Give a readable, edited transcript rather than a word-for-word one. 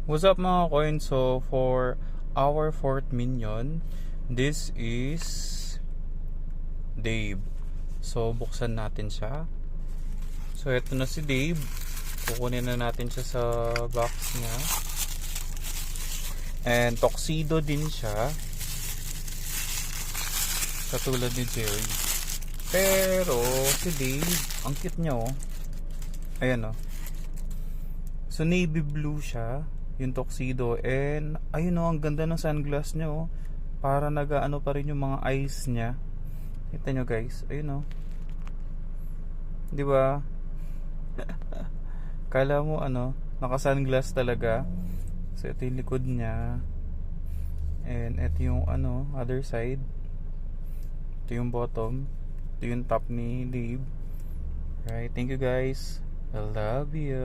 What's up mga coin? So for our fourth minion, this is Dave. So buksan natin siya. So eto na si Dave. Kukunin na natin siya sa box niya. And tuxedo din siya. Katulad ni Jerry. Pero si Dave, ang cute niya oh. Ayan oh. So navy blue siya, yung tuxedo, and ayun oh, ang ganda ng sunglass niya oh. Para nagaano pa rin yung mga eyes niya. Kita nyo guys, ayun oh. 'Di ba? Kala mo ano, naka-sunglass talaga. So ito yung likod niya. And ito yung ano, other side. Ito yung bottom. Ito yung top ni Dave. Right, thank you guys. I love you.